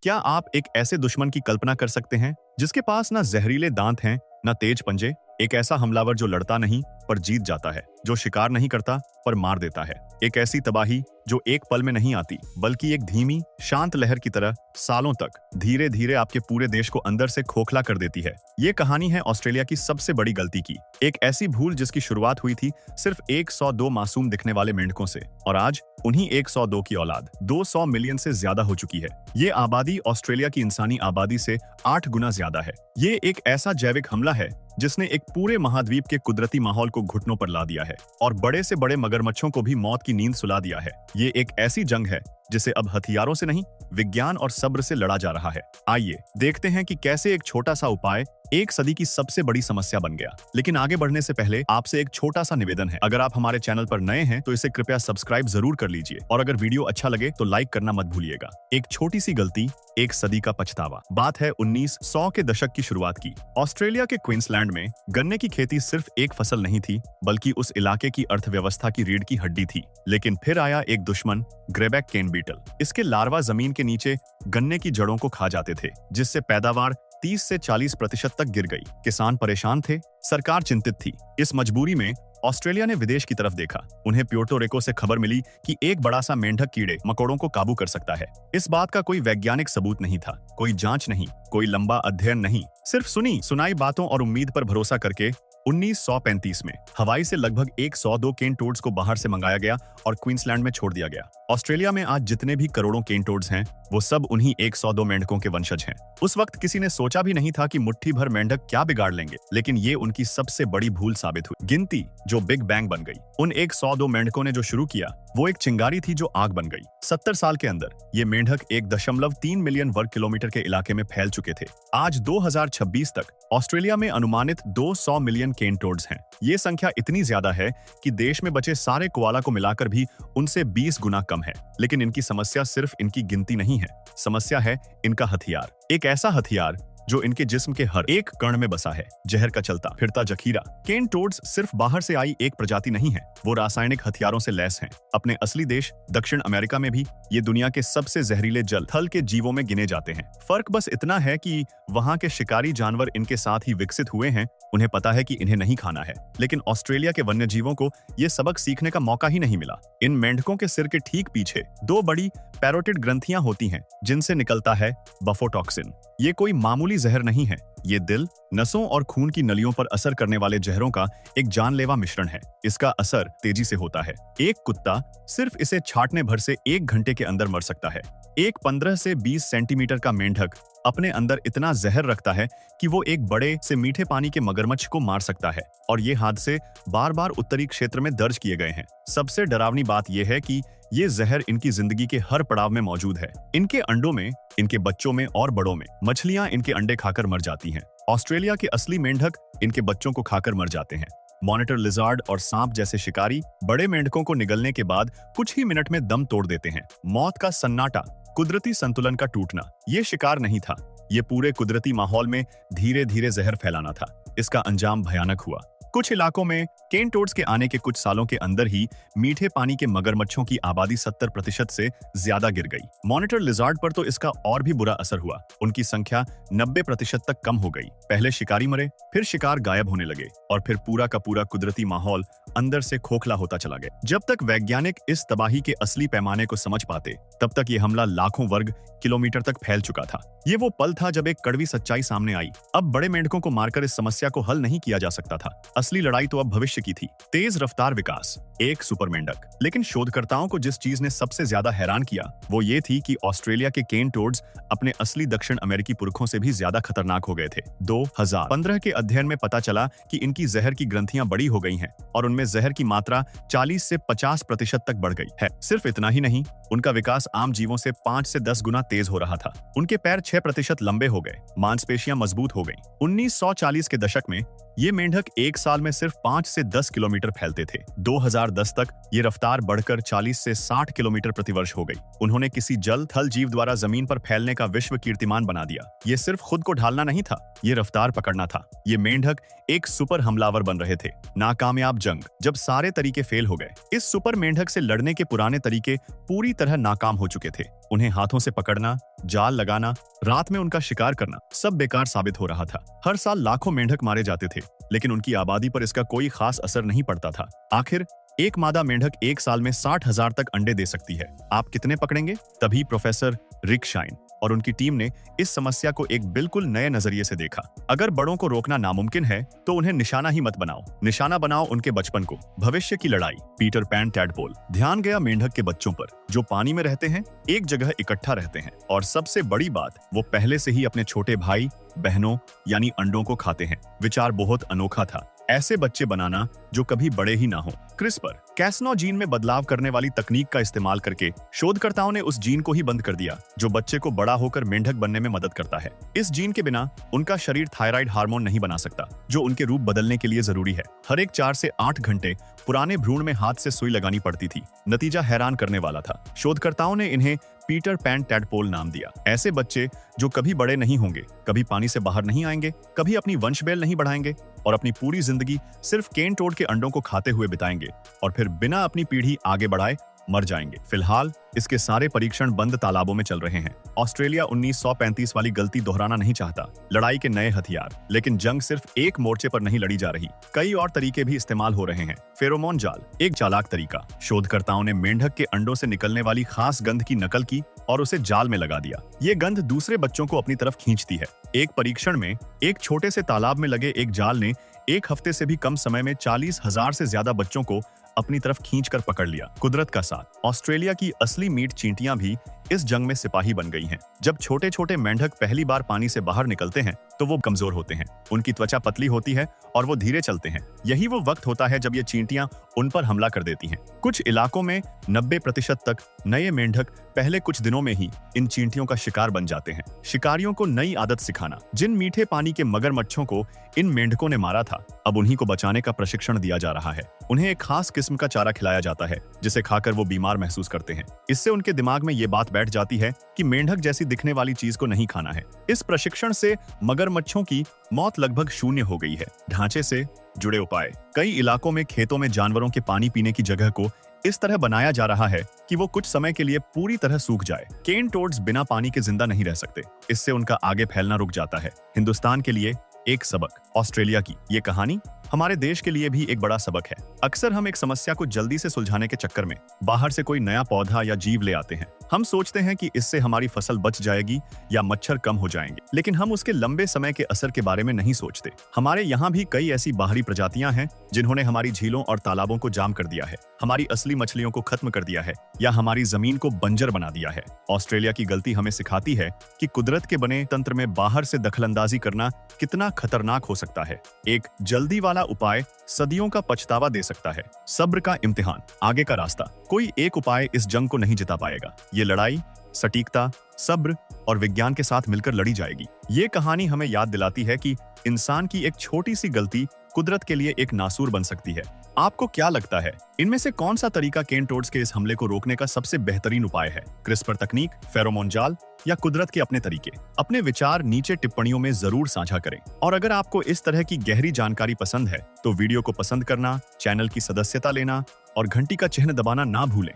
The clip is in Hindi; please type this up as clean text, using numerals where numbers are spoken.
क्या आप एक ऐसे दुश्मन की कल्पना कर सकते हैं जिसके पास ना जहरीले दांत हैं, ना तेज पंजे? एक ऐसा हमलावर जो लड़ता नहीं पर जीत जाता है, जो शिकार नहीं करता पर मार देता है। एक ऐसी तबाही जो एक पल में नहीं आती, बल्कि एक धीमी, शांत लहर की तरह सालों तक धीरे धीरे आपके पूरे देश को अंदर से खोखला कर देती है। ये कहानी है ऑस्ट्रेलिया की सबसे बड़ी गलती की। एक ऐसी भूल जिसकी शुरुआत हुई थी सिर्फ 102 मासूम दिखने वाले मेंढकों से, और आज उन्हीं 102 की औलाद 200 मिलियन से ज्यादा हो चुकी है। ये आबादी ऑस्ट्रेलिया की इंसानी आबादी से 8 गुना ज्यादा है। ये एक ऐसा जैविक हमला है जिसने एक पूरे महाद्वीप के कुदरती माहौल को घुटनों पर ला दिया है और बड़े से बड़े मगरमच्छों को भी मौत की नींद सुला दिया है। ये एक ऐसी जंग है जिसे अब हथियारों से नहीं, विज्ञान और सब्र से लड़ा जा रहा है। आइए देखते हैं कि कैसे एक छोटा सा उपाय एक सदी की सबसे बड़ी समस्या बन गया। लेकिन आगे बढ़ने से पहले आपसे एक छोटा सा निवेदन है। अगर आप हमारे चैनल पर नए हैं तो इसे कृपया सब्सक्राइब जरूर कर लीजिए, और अगर वीडियो अच्छा लगे तो लाइक करना मत भूलिएगा। एक छोटी सी गलती, एक सदी का पछतावा। बात है 1900 के दशक की शुरुआत की। ऑस्ट्रेलिया के क्वींसलैंड में गन्ने की खेती सिर्फ एक फसल नहीं थी, बल्कि उस इलाके की अर्थव्यवस्था की रीढ़ की हड्डी थी। लेकिन फिर आया एक दुश्मन, ग्रेबैक केन बीटल। इसके लार्वा जमीन के नीचे गन्ने की जड़ों को खा जाते थे, जिससे पैदावार 30 से 40% तक गिर गई। किसान परेशान थे, सरकार चिंतित थी। इस मजबूरी में ऑस्ट्रेलिया ने विदेश की तरफ देखा। उन्हें प्यूर्टो रिको से खबर मिली कि एक बड़ा सा मेंढक कीड़े मकोड़ों को काबू कर सकता है। इस बात का कोई वैज्ञानिक सबूत नहीं था, कोई जांच नहीं, कोई लंबा अध्ययन नहीं, सिर्फ सुनी सुनाई बातों और उम्मीद पर भरोसा करके 1935 में हवाई से लगभग 102 केन टोड्स को बाहर से मंगाया गया और क्वींसलैंड में छोड़ दिया गया। ऑस्ट्रेलिया में आज जितने भी करोड़ों केन टोड्स हैं, वो सब उन्हीं 102 मेंढकों के वंशज हैं। उस वक्त किसी ने सोचा भी नहीं था कि मुट्ठी भर मेंढक क्या बिगाड़ लेंगे, लेकिन ये उनकी सबसे बड़ी भूल साबित हुई। गिनती जो बिग बैंग बन गई। उन 102 मेंढकों ने जो शुरू किया वो एक चिंगारी थी जो आग बन गई। 70 साल के अंदर ये मेंढक 1.3 मिलियन वर्ग किलोमीटर के इलाके में फैल चुके थे। आज 2026 तक ऑस्ट्रेलिया में अनुमानित 200 मिलियन केन टोड्स हैं। ये संख्या इतनी ज्यादा है कि देश में बचे सारे कोआला को मिलाकर भी उनसे 20 गुना कम है। लेकिन इनकी समस्या सिर्फ इनकी गिनती नहीं है, समस्या है इनका हथियार। एक ऐसा हथियार जो इनके जिस्म के हर एक कण में बसा है, जहर का चलता फिरता जखीरा। केन टोड्स सिर्फ बाहर से आई एक प्रजाति नहीं है, वो रासायनिक हथियारों से लैस हैं। अपने असली देश दक्षिण अमेरिका में भी ये दुनिया के सबसे जहरीले जल थल के जीवों में गिने जाते हैं। फर्क बस इतना है कि वहाँ के शिकारी जानवर इनके साथ ही विकसित हुए हैं, उन्हें पता है कि इन्हें नहीं खाना है। लेकिन ऑस्ट्रेलिया के वन्य जीवों को ये सबक सीखने का मौका ही नहीं मिला। इन मेंढकों के सिर के ठीक पीछे 2 बड़ी पैरोटिड ग्रंथियां होती हैं, जिनसे निकलता है बफोटॉक्सिन। ये कोई मामूली जहर नहीं है, ये दिल, नसों और खून की नलियों पर असर करने वाले जहरों का एक जानलेवा मिश्रण है। इसका असर तेजी से होता है। एक कुत्ता सिर्फ इसे छाटने भर से 1 घंटे के अंदर मर सकता है। एक 15 से 20 सेंटीमीटर का मेंढक अपने अंदर इतना जहर रखता है कि वो एक बड़े से मीठे पानी के मगरमच्छ को मार सकता है, और ये हादसे बार बार उत्तरी क्षेत्र में दर्ज किए गए हैं। सबसे डरावनी बात यह है कि ये जहर इनकी जिंदगी के हर पड़ाव में मौजूद है। इनके अंडों में, इनके बच्चों में और बड़ों में। मछलियां इनके अंडे खाकर मर जाती हैं। ऑस्ट्रेलिया के असली मेंढक इनके बच्चों को खाकर मर जाते हैं। मॉनिटर लिजार्ड और सांप जैसे शिकारी बड़े मेंढकों को निगलने के बाद कुछ ही मिनट में दम तोड़ देते हैं। मौत का सन्नाटा, कुदरती संतुलन का टूटना, ये शिकार नहीं था, ये पूरे कुदरती माहौल में धीरे धीरे जहर फैलाना था। इसका अंजाम भयानक हुआ। कुछ इलाकों में केन टोड्स के आने के कुछ सालों के अंदर ही मीठे पानी के मगरमच्छों की आबादी 70% से ज्यादा गिर गई। मॉनिटर लिजार्ड पर तो इसका और भी बुरा असर हुआ। उनकी संख्या 90% तक कम हो गई। पहले शिकारी मरे, फिर शिकार गायब होने लगे, और फिर पूरा का पूरा कुदरती माहौल अंदर से खोखला होता चला गया। जब तक वैज्ञानिक इस तबाही के असली पैमाने को समझ पाते, तब तक ये हमला लाखों वर्ग किलोमीटर तक फैल चुका था। ये वो पल था जब एक कड़वी सच्चाई सामने आई। अब बड़े मेंढकों को मारकर इस समस्या को हल नहीं किया जा सकता था। असली लड़ाई तो अब भविष्य की थी। तेज रफ्तार विकास, एक सुपर मेंढक। लेकिन शोधकर्ताओं को जिस चीज ने सबसे ज्यादा हैरान किया वो ये थी कि ऑस्ट्रेलिया के केन टोड्स अपने असली दक्षिण अमेरिकी पुरखों से भी ज्यादा खतरनाक हो गए थे। 2015 के अध्ययन में पता चला कि इनकी जहर की ग्रंथियां बड़ी हो गई हैं और उनमें जहर की मात्रा 40 से 50% तक बढ़ गई है। सिर्फ इतना ही नहीं, उनका विकास आम जीवों से 5 से 10 गुना तेज हो रहा था। उनके पैर 6% लंबे हो गए, मांसपेशियां मजबूत हो गईं। 1940 के दशक में ये मेंढक 1 साल साल में सिर्फ 5 से 10 किलोमीटर फैलते थे। 2010 तक ये रफ्तार बढ़कर 40 से 60 किलोमीटर प्रतिवर्ष हो गई। उन्होंने किसी जल थल जीव द्वारा जमीन पर फैलने का विश्व कीर्तिमान बना दिया। ये सिर्फ खुद को ढालना नहीं था, ये रफ्तार पकड़ना था। ये मेंढक एक सुपर हमलावर बन रहे थे। नाकामयाब जंग, जब सारे तरीके फेल हो गए। इस सुपर मेंढक से लड़ने के पुराने तरीके पूरी तरह नाकाम हो चुके थे। उन्हें हाथों से पकड़ना, जाल लगाना, रात में उनका शिकार करना, सब बेकार साबित हो रहा था। हर साल लाखों मेंढक मारे जाते थे, लेकिन उनकी आबादी पर इसका कोई खास असर नहीं पड़ता था। आखिर एक मादा मेंढक एक साल में 60,000 तक अंडे दे सकती है। आप कितने पकड़ेंगे? तभी प्रोफेसर रिक शाइन और उनकी टीम ने इस समस्या को एक बिल्कुल नए नजरिए से देखा। अगर बड़ों को रोकना नामुमकिन है, तो उन्हें निशाना ही मत बनाओ। निशाना बनाओ उनके बचपन को। भविष्य की लड़ाई। Peter pan tadpole. ध्यान गया मेंढक के बच्चों पर, जो पानी में रहते हैं, एक जगह इकट्ठा रहते हैं, और सबसे बड़ी बात, वो पहले से ही अपने छोटे भाई बहनों यानी अंडों को खाते हैं। विचार बहुत अनोखा था, ऐसे बच्चे बनाना जो कभी बड़े ही ना हो। क्रिस्पर कैसनो जीन में बदलाव करने वाली तकनीक का इस्तेमाल करके शोधकर्ताओं ने उस जीन को ही बंद कर दिया जो बच्चे को बड़ा होकर मेंढक बनने में मदद करता है। इस जीन के बिना उनका शरीर थायराइड हार्मोन नहीं बना सकता, जो उनके रूप बदलने के लिए जरूरी है। हर एक 4 से 8 घंटे पुराने भ्रूण में हाथ से सुई लगानी पड़ती थी। नतीजा हैरान करने वाला था। शोधकर्ताओं ने इन्हें पीटर पैन टैडपोल नाम दिया। ऐसे बच्चे जो कभी बड़े नहीं होंगे, कभी पानी से बाहर नहीं आएंगे, कभी अपनी वंशबेल नहीं बढ़ाएंगे और अपनी पूरी जिंदगी सिर्फ केन टोड के अंडों को खाते हुए बिताएंगे और फिर बिना अपनी पीढ़ी आगे बढ़ाए मर जाएंगे। फिलहाल इसके सारे परीक्षण बंद तालाबों में चल रहे हैं। ऑस्ट्रेलिया 1935 वाली गलती दोहराना नहीं चाहता। लड़ाई के नए हथियार। लेकिन जंग सिर्फ एक मोर्चे पर नहीं लड़ी जा रही, कई और तरीके भी इस्तेमाल हो रहे हैं। फेरोमोन जाल एक चालाक तरीका। शोधकर्ताओं ने मेंढक के अंडों से निकलने वाली खास गंध की नकल की और उसे जाल में लगा दिया। ये गंध दूसरे बच्चों को अपनी तरफ खींचती है। एक परीक्षण में एक छोटे से तालाब में लगे एक जाल ने 1 हफ्ते से भी कम समय में 40,000 से ज्यादा बच्चों को अपनी तरफ खींचकर पकड़ लिया। कुदरत का साथ। ऑस्ट्रेलिया की असली मीट चींटियां भी इस जंग में सिपाही बन गई हैं। जब छोटे छोटे मेंढक पहली बार पानी से बाहर निकलते हैं तो वो कमजोर होते हैं, उनकी त्वचा पतली होती है और वो धीरे चलते हैं। यही वो वक्त होता है जब ये चींटियां उन पर हमला कर देती हैं। कुछ इलाकों में 90% तक नए मेंढक पहले कुछ दिनों में ही इन चींटियों का शिकार बन जाते हैं। शिकारियों को नई आदत सिखाना। जिन मीठे पानी के मगरमच्छों को इन मेंढकों ने मारा था, अब उन्हीं को बचाने का प्रशिक्षण दिया जा रहा है। उन्हें एक खास किस्म का चारा खिलाया जाता है जिसे खाकर वो बीमार महसूस करते हैं। इससे उनके दिमाग में ये बात बैठ जाती है कि मेंढक जैसी दिखने वाली चीज को नहीं खाना है। इस प्रशिक्षण से मगरमच्छों की मौत लगभग शून्य हो गई है। ढांचे से जुड़े उपाय। कई इलाकों में खेतों में जानवरों के पानी पीने की जगह को इस तरह बनाया जा रहा है कि वो कुछ समय के लिए पूरी तरह सूख जाए। केन टोड्स बिना पानी के जिंदा नहीं रह सकते, इससे उनका आगे फैलना रुक जाता है। हिंदुस्तान के लिए एक सबक। ऑस्ट्रेलिया की ये कहानी हमारे देश के लिए भी एक बड़ा सबक है। अक्सर हम एक समस्या को जल्दी से सुलझाने के चक्कर में बाहर से कोई नया पौधा या जीव ले आते हैं। हम सोचते हैं कि इससे हमारी फसल बच जाएगी या मच्छर कम हो जाएंगे, लेकिन हम उसके लंबे समय के असर के बारे में नहीं सोचते। हमारे यहाँ भी कई ऐसी बाहरी प्रजातियां हैं जिन्होंने हमारी झीलों और तालाबों को जाम कर दिया है, हमारी असली मछलियों को खत्म कर दिया है या हमारी जमीन को बंजर बना दिया है। ऑस्ट्रेलिया की गलती हमें सिखाती है कि कुदरत के बने तंत्र में बाहर से दखलंदाजी करना कितना खतरनाक हो सकता है। एक जल्दी वाला उपाय सदियों का पछतावा दे सकता है। सब्र का इम्तिहान। आगे का रास्ता। कोई एक उपाय इस जंग को नहीं जिता पाएगा। ये लड़ाई सटीकता, सब्र और विज्ञान के साथ मिलकर लड़ी जाएगी। ये कहानी हमें याद दिलाती है कि इंसान की एक छोटी सी गलती कुदरत के लिए एक नासूर बन सकती है। आपको क्या लगता है, इनमें से कौन सा तरीका केन टोड्स के इस हमले को रोकने का सबसे बेहतरीन उपाय है? क्रिस्पर तकनीक, फेरोमोन जाल या कुदरत के अपने तरीके? अपने विचार नीचे टिप्पणियों में जरूर साझा करें। और अगर आपको इस तरह की गहरी जानकारी पसंद है तो वीडियो को पसंद करना, चैनल की सदस्यता लेना और घंटी का चिन्ह दबाना ना भूलें।